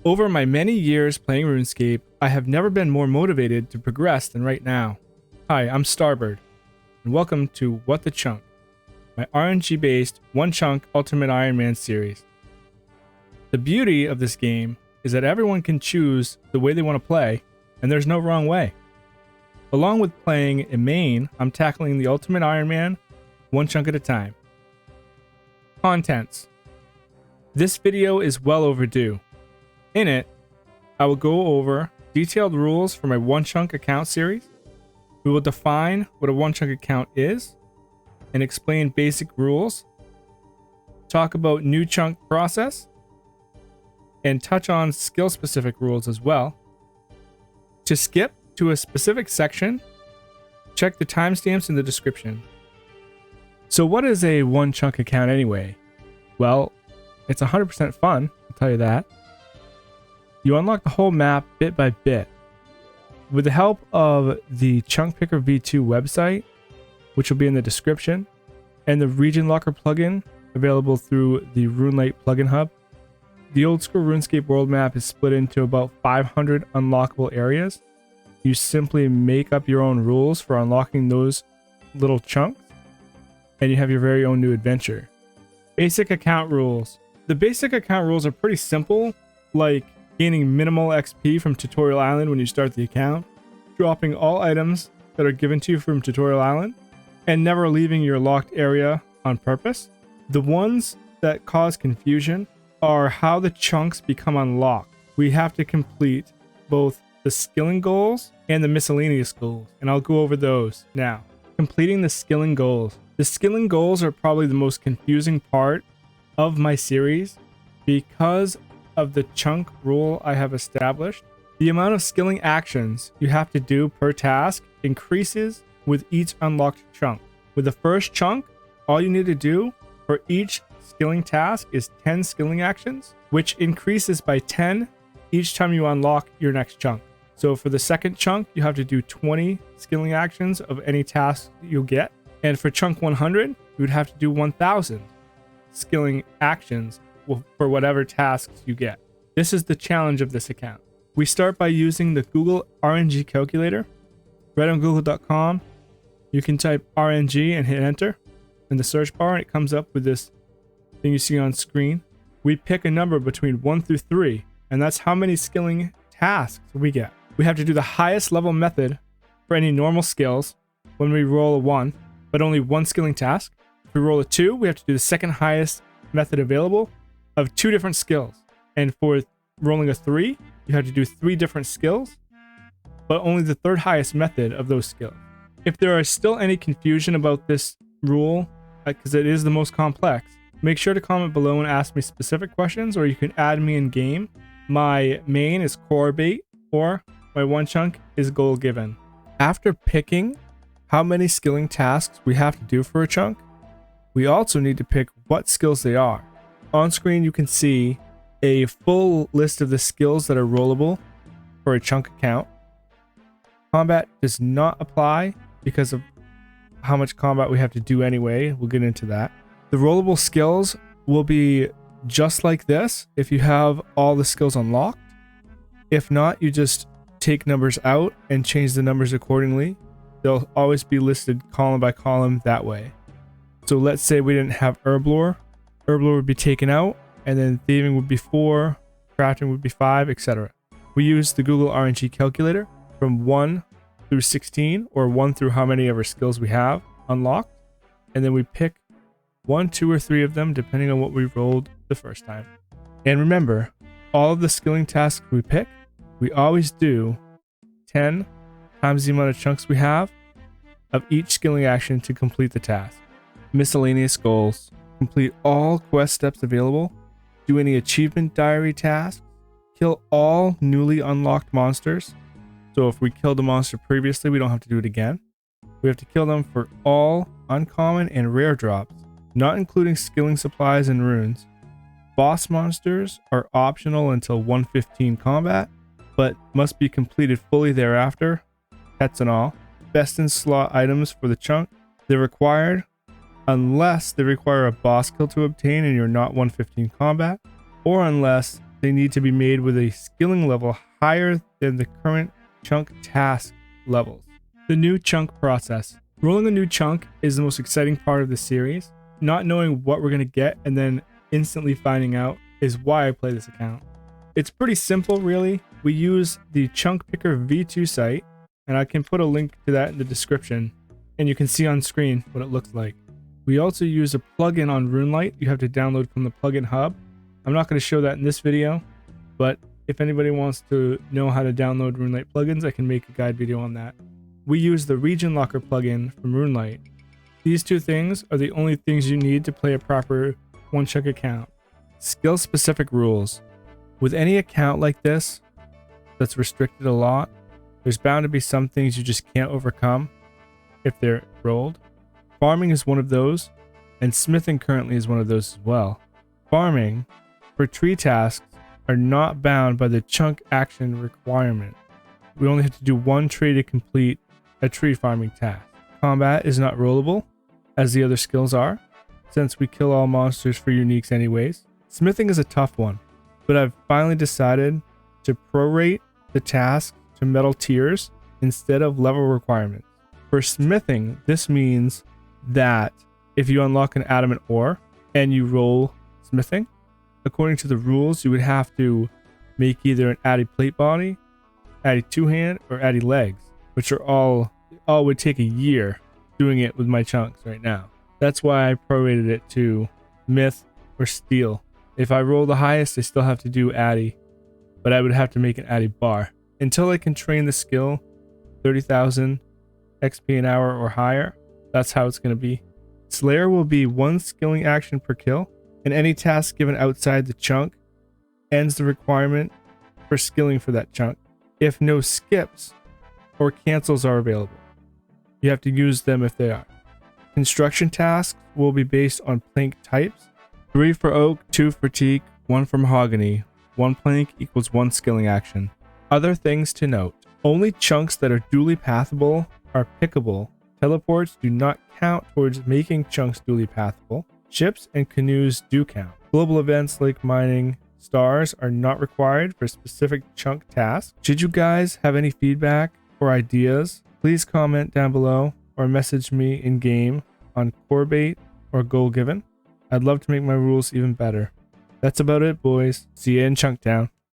Over my many years playing RuneScape, I have never been more motivated to progress than right now. Hi, I'm Starbird, and welcome to What the Chunk, my RNG-based one-chunk Ultimate Ironman series. The beauty of this game is that everyone can choose the way they want to play, and there's no wrong way. Along with playing a main, I'm tackling the Ultimate Ironman one chunk at a time. Contents. This video is well overdue. In it, I will go over detailed rules for my one chunk account series. We will define what a one chunk account is and explain basic rules, talk about new chunk process, and touch on skill specific rules as well. To skip to a specific section, check the timestamps in the description. So what is a one chunk account anyway? Well, it's 100% fun, I'll tell you that. You unlock the whole map bit by bit. With the help of the Chunk Picker V2 website, which will be in the description, and the Region Locker plugin available through the RuneLite plugin hub, the old school RuneScape world map is split into about 500 unlockable areas. You simply make up your own rules for unlocking those little chunks, and you have your very own new adventure. Basic account rules. The basic account rules are pretty simple, like gaining minimal XP from Tutorial Island when you start the account, dropping all items that are given to you from Tutorial Island, and never leaving your locked area on purpose. The ones that cause confusion are how the chunks become unlocked. We have to complete both the skilling goals and the miscellaneous goals, and I'll go over those now. Completing the skilling goals. The skilling goals are probably the most confusing part of my series because of the chunk rule I have established. The amount of skilling actions you have to do per task increases with each unlocked chunk. With the first chunk, all you need to do for each skilling task is 10 skilling actions, which increases by 10 each time you unlock your next chunk. So for the second chunk, you have to do 20 skilling actions of any task you'll get. And for chunk 100, you would have to do 1,000 skilling actions for whatever tasks you get. This is the challenge of this account. We start by using the Google RNG calculator. Right on google.com, you can type RNG and hit enter in the search bar, and it comes up with this thing you see on screen. We pick a number between 1 through 3, and that's how many skilling tasks we get. We have to do the highest level method for any normal skills when we roll a 1, but only one skilling task. If we roll a 2, we have to do the second highest method available of 2 different skills. And for rolling a 3, you have to do 3 different skills, but only the third highest method of those skills. If there is still any confusion about this rule, because it is the most complex, make sure to comment below and ask me specific questions, or you can add me in game. My main is core bait, or my one chunk is goal given. After picking how many skilling tasks we have to do for a chunk, we also need to pick what skills they are. On screen, you can see a full list of the skills that are rollable for a chunk account. Combat does not apply because of how much combat we have to do anyway. We'll get into that. The rollable skills will be just like this if you have all the skills unlocked. If not, you just take numbers out and change the numbers accordingly. They'll always be listed column by column that way. So let's say we didn't have Herblore. Herblore would be taken out, and then thieving would be 4, crafting would be 5, etc. We use the Google RNG calculator from 1 through 16, or 1 through how many of our skills we have unlocked, and then we pick 1, 2, or 3 of them depending on what we rolled the first time. And remember, all of the skilling tasks we pick, we always do 10 times the amount of chunks we have of each skilling action to complete the task. Miscellaneous goals. Complete all quest steps available, do any achievement diary tasks, kill all newly unlocked monsters. So if we killed a monster previously, we don't have to do it again. We have to kill them for all uncommon and rare drops, not including skilling supplies and runes. Boss monsters are optional until 115 combat, but must be completed fully thereafter, pets and all. Best in slot items for the chunk. They're required unless they require a boss kill to obtain and you're not 115 combat, or unless they need to be made with a skilling level higher than the current chunk task levels. The new chunk process. Rolling a new chunk is the most exciting part of the series. Not knowing what we're going to get and then instantly finding out is why I play this account. It's pretty simple, really. We use the Chunk Picker V2 site, and I can put a link to that in the description, and you can see on screen what it looks like. We also use a plugin on RuneLite you have to download from the plugin hub. I'm not going to show that in this video, but if anybody wants to know how to download RuneLite plugins, I can make a guide video on that. We use the Region Locker plugin from RuneLite. These two things are the only things you need to play a proper one-chunk account. Skill-specific rules. With any account like this that's restricted a lot, there's bound to be some things you just can't overcome if they're rolled. Farming is one of those, and smithing currently is one of those as well. Farming for tree tasks are not bound by the chunk action requirement. We only have to do one tree to complete a tree farming task. Combat is not rollable, as the other skills are, since we kill all monsters for uniques anyways. Smithing is a tough one, but I've finally decided to prorate the task to metal tiers instead of level requirements. For smithing, this means that if you unlock an adamant ore and you roll smithing, according to the rules, you would have to make either an addy plate body, addy two hand, or addy legs, which are all would take a year doing it with my chunks right now. That's why I prorated it to myth or steel. If I roll the highest, I still have to do addy, but I would have to make an addy bar. Until I can train the skill 30,000 XP an hour or higher, that's how it's going to be. Slayer will be one skilling action per kill, and any task given outside the chunk ends the requirement for skilling for that chunk if no skips or cancels are available. You have to use them if they are. Construction tasks will be based on plank types. 3 for oak, 2 for teak, 1 for mahogany. 1 plank equals 1 skilling action. Other things to note. Only chunks that are duly pathable are pickable. Teleports do not count towards making chunks duly pathable. Ships and canoes do count. Global events like mining stars are not required for specific chunk tasks. Should you guys have any feedback or ideas, please comment down below or message me in game on Corebait or Goal Given. I'd love to make my rules even better. That's about it, boys. See you in Chunktown.